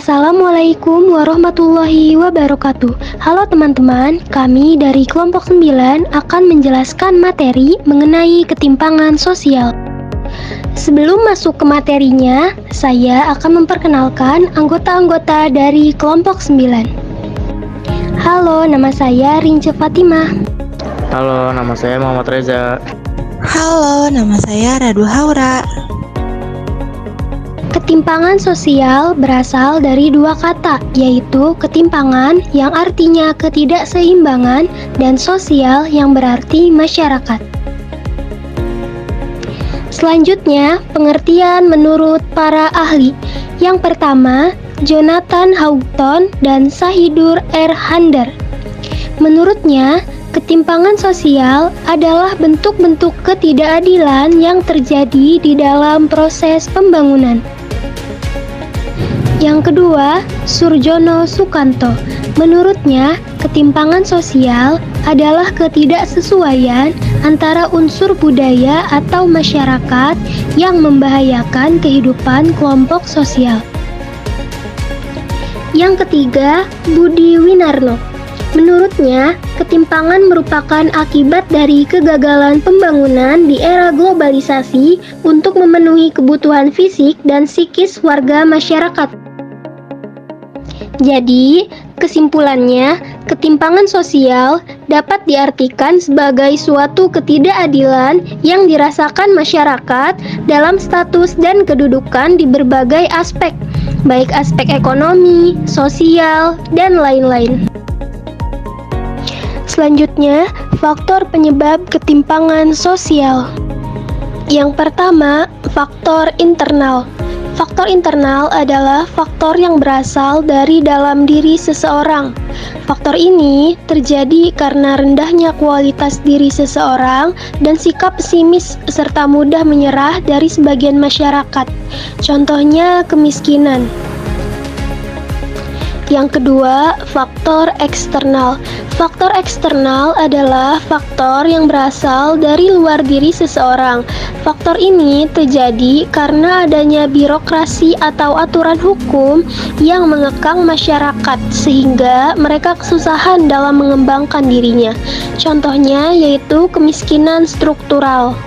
Assalamualaikum warahmatullahi wabarakatuh. Halo teman-teman, kami dari kelompok 9 akan menjelaskan materi mengenai ketimpangan sosial. Sebelum masuk ke materinya, saya akan memperkenalkan anggota-anggota dari kelompok 9. Halo, nama saya Rince Fatimah. Halo, nama saya Muhammad Reza. Halo, nama saya Radu Haura. Ketimpangan sosial berasal dari dua kata, yaitu ketimpangan yang artinya ketidakseimbangan dan sosial yang berarti masyarakat. Selanjutnya, pengertian menurut para ahli. Yang pertama, Jonathan Houghton dan Sahidur R. Hander. Menurutnya, ketimpangan sosial adalah bentuk-bentuk ketidakadilan yang terjadi di dalam proses pembangunan. Yang kedua, Surjono Sukanto. Menurutnya, ketimpangan sosial adalah ketidaksesuaian antara unsur budaya atau masyarakat yang membahayakan kehidupan kelompok sosial. Yang ketiga, Budi Winarno. Menurutnya, ketimpangan merupakan akibat dari kegagalan pembangunan di era globalisasi untuk memenuhi kebutuhan fisik dan psikis warga masyarakat. Jadi, kesimpulannya, ketimpangan sosial dapat diartikan sebagai suatu ketidakadilan yang dirasakan masyarakat dalam status dan kedudukan di berbagai aspek, baik aspek ekonomi, sosial, dan lain-lain. Selanjutnya, faktor penyebab ketimpangan sosial. Yang pertama, faktor internal. Faktor internal adalah faktor yang berasal dari dalam diri seseorang. Faktor ini terjadi karena rendahnya kualitas diri seseorang dan sikap pesimis serta mudah menyerah dari sebagian masyarakat. Contohnya kemiskinan. Yang kedua, faktor eksternal. Faktor eksternal adalah faktor yang berasal dari luar diri seseorang. Faktor ini terjadi karena adanya birokrasi atau aturan hukum yang mengekang masyarakat sehingga mereka kesusahan dalam mengembangkan dirinya. Contohnya yaitu kemiskinan struktural.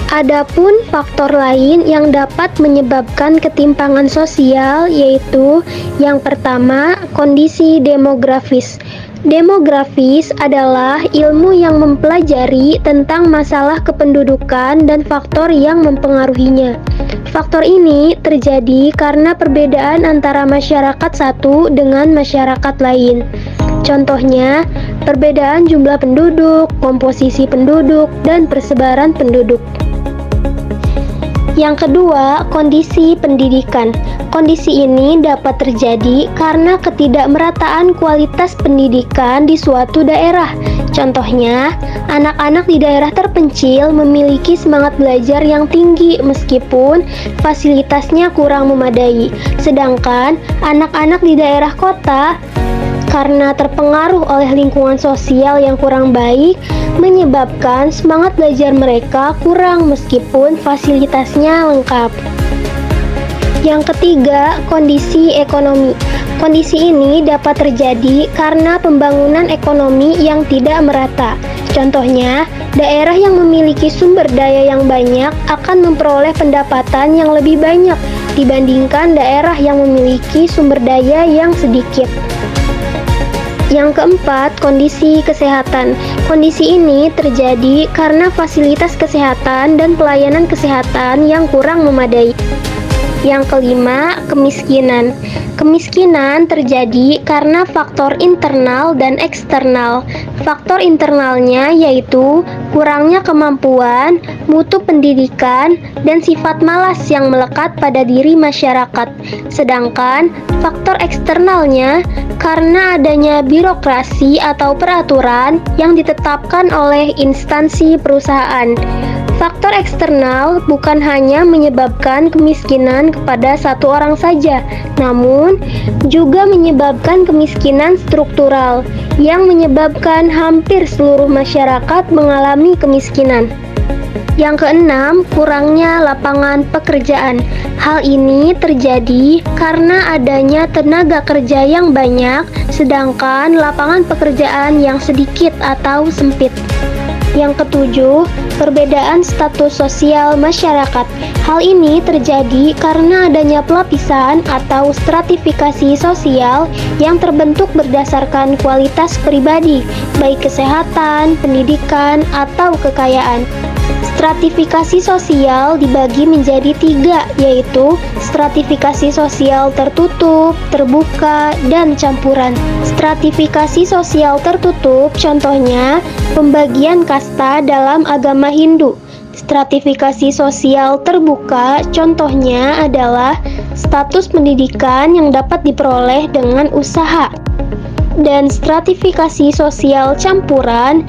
Adapun faktor lain yang dapat menyebabkan ketimpangan sosial yaitu yang pertama, kondisi demografis. Demografis adalah ilmu yang mempelajari tentang masalah kependudukan dan faktor yang mempengaruhinya. Faktor ini terjadi karena perbedaan antara masyarakat satu dengan masyarakat lain. Contohnya, perbedaan jumlah penduduk, komposisi penduduk, dan persebaran penduduk. Yang kedua, kondisi pendidikan. Kondisi ini dapat terjadi karena ketidakmerataan kualitas pendidikan di suatu daerah. Contohnya, anak-anak di daerah terpencil memiliki semangat belajar yang tinggi meskipun fasilitasnya kurang memadai. Sedangkan anak-anak di daerah kota karena terpengaruh oleh lingkungan sosial yang kurang baik, menyebabkan semangat belajar mereka kurang meskipun fasilitasnya lengkap. Yang ketiga, kondisi ekonomi. Kondisi ini dapat terjadi karena pembangunan ekonomi yang tidak merata. Contohnya, daerah yang memiliki sumber daya yang banyak akan memperoleh pendapatan yang lebih banyak dibandingkan daerah yang memiliki sumber daya yang sedikit. Yang keempat, kondisi kesehatan. Kondisi ini terjadi karena fasilitas kesehatan dan pelayanan kesehatan yang kurang memadai. Yang kelima, kemiskinan. Kemiskinan terjadi karena faktor internal dan eksternal. Faktor internalnya yaitu kurangnya kemampuan, mutu pendidikan, dan sifat malas yang melekat pada diri masyarakat. Sedangkan faktor eksternalnya karena adanya birokrasi atau peraturan yang ditetapkan oleh instansi perusahaan. Faktor eksternal bukan hanya menyebabkan kemiskinan kepada satu orang saja, namun juga menyebabkan kemiskinan struktural yang menyebabkan hampir seluruh masyarakat mengalami kemiskinan. Yang keenam, kurangnya lapangan pekerjaan. Hal ini terjadi karena adanya tenaga kerja yang banyak, sedangkan lapangan pekerjaan yang sedikit atau sempit. Yang ketujuh, perbedaan status sosial masyarakat. Hal ini terjadi karena adanya pelapisan atau stratifikasi sosial yang terbentuk berdasarkan kualitas pribadi, baik kesehatan, pendidikan, atau kekayaan. Stratifikasi sosial dibagi menjadi 3, yaitu stratifikasi sosial tertutup, terbuka, dan campuran. Stratifikasi sosial tertutup contohnya pembagian kasta dalam agama Hindu. Stratifikasi sosial terbuka contohnya adalah status pendidikan yang dapat diperoleh dengan usaha. Dan stratifikasi sosial campuran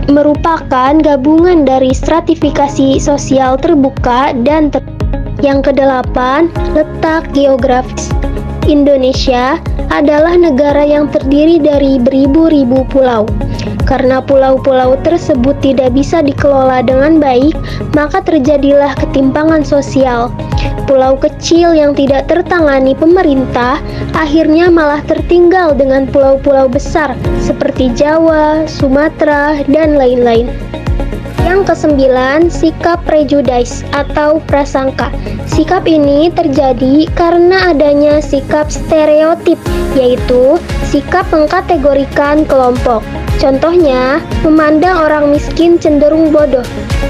merupakan gabungan dari stratifikasi sosial terbuka dan Yang kedelapan, letak geografis. Indonesia adalah negara yang terdiri dari beribu-ribu pulau. Karena pulau-pulau tersebut tidak bisa dikelola dengan baik, maka terjadilah ketimpangan sosial. Pulau kecil yang tidak tertangani pemerintah akhirnya malah tertinggal dengan pulau-pulau besar seperti Jawa, Sumatera, dan lain-lain. Yang kesembilan, sikap prejudice atau prasangka. Sikap ini terjadi karena adanya sikap stereotip, yaitu sikap mengkategorikan kelompok. Contohnya, memandang orang miskin cenderung bodoh,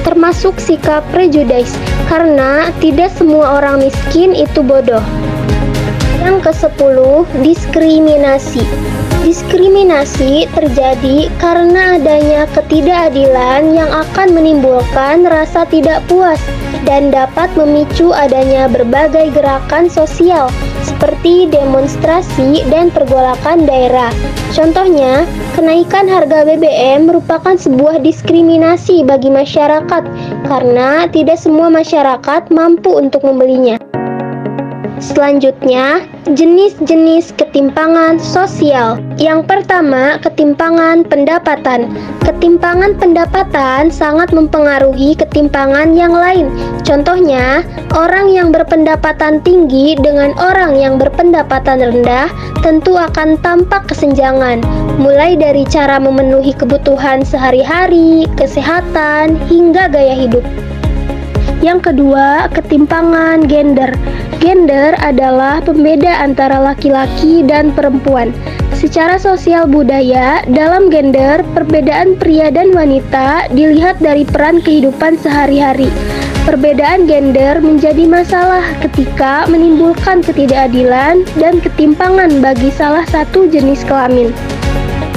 termasuk sikap prejudice, karena tidak semua orang miskin itu bodoh. Yang ke-10, diskriminasi. Diskriminasi terjadi karena adanya ketidakadilan yang akan menimbulkan rasa tidak puas dan dapat memicu adanya berbagai gerakan sosial seperti demonstrasi dan pergolakan daerah. Contohnya, kenaikan harga BBM merupakan sebuah diskriminasi bagi masyarakat karena tidak semua masyarakat mampu untuk membelinya. Selanjutnya, jenis-jenis ketimpangan sosial. Yang pertama, ketimpangan pendapatan. Ketimpangan pendapatan sangat mempengaruhi ketimpangan yang lain. Contohnya, orang yang berpendapatan tinggi dengan orang yang berpendapatan rendah tentu akan tampak kesenjangan, mulai dari cara memenuhi kebutuhan sehari-hari, kesehatan, hingga gaya hidup. Yang kedua, ketimpangan gender. Gender adalah pembeda antara laki-laki dan perempuan. Secara sosial budaya, dalam gender, perbedaan pria dan wanita dilihat dari peran kehidupan sehari-hari. Perbedaan gender menjadi masalah ketika menimbulkan ketidakadilan dan ketimpangan bagi salah satu jenis kelamin.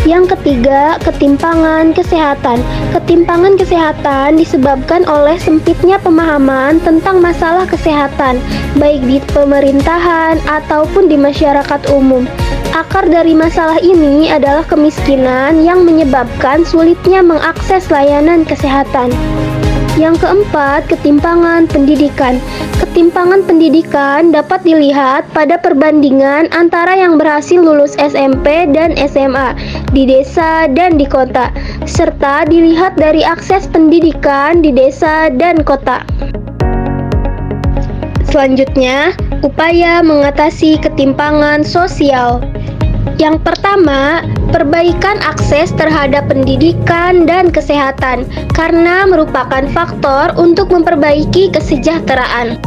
Yang ketiga, ketimpangan kesehatan. Ketimpangan kesehatan disebabkan oleh sempitnya pemahaman tentang masalah kesehatan, baik di pemerintahan ataupun di masyarakat umum. Akar dari masalah ini adalah kemiskinan yang menyebabkan sulitnya mengakses layanan kesehatan. Yang keempat, ketimpangan pendidikan. Ketimpangan pendidikan dapat dilihat pada perbandingan antara yang berhasil lulus SMP dan SMA di desa dan di kota, serta dilihat dari akses pendidikan di desa dan kota. Selanjutnya, upaya mengatasi ketimpangan sosial. Yang pertama, perbaikan akses terhadap pendidikan dan kesehatan karena merupakan faktor untuk memperbaiki kesejahteraan.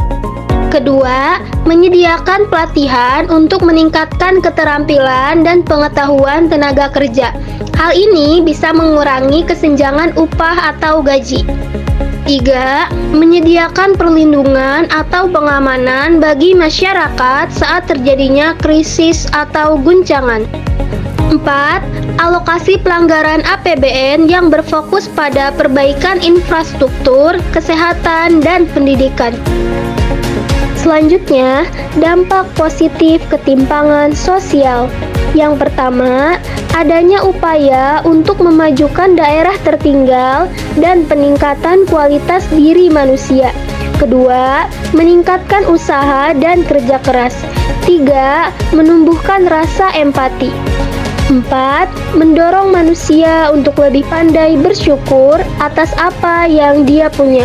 Kedua, menyediakan pelatihan untuk meningkatkan keterampilan dan pengetahuan tenaga kerja. Hal ini bisa mengurangi kesenjangan upah atau gaji. 3. Menyediakan perlindungan atau pengamanan bagi masyarakat saat terjadinya krisis atau guncangan. 4. Alokasi pelanggaran APBN yang berfokus pada perbaikan infrastruktur, kesehatan, dan pendidikan. Selanjutnya, dampak positif ketimpangan sosial. Yang pertama, adanya upaya untuk memajukan daerah tertinggal dan peningkatan kualitas diri manusia. Kedua, meningkatkan usaha dan kerja keras. 3. Menumbuhkan rasa empati. 4. Mendorong manusia untuk lebih pandai bersyukur atas apa yang dia punya.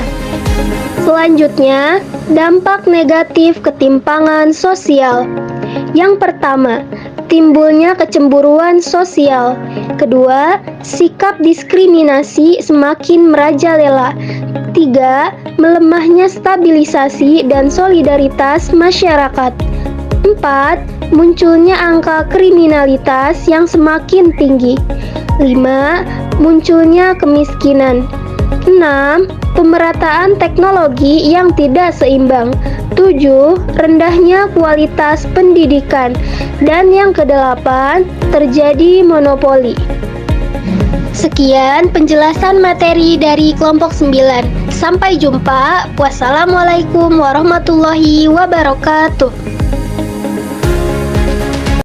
Selanjutnya, dampak negatif ketimpangan sosial. Yang pertama, timbulnya kecemburuan sosial. Kedua, sikap diskriminasi semakin merajalela. 3. Melemahnya stabilisasi dan solidaritas masyarakat. 4. Munculnya angka kriminalitas yang semakin tinggi. 5. Munculnya kemiskinan. 6. Pemerataan teknologi yang tidak seimbang. 7. Rendahnya kualitas pendidikan. Dan yang kedelapan, terjadi monopoli. Sekian penjelasan materi dari kelompok 9. Sampai jumpa. Wassalamualaikum warahmatullahi wabarakatuh.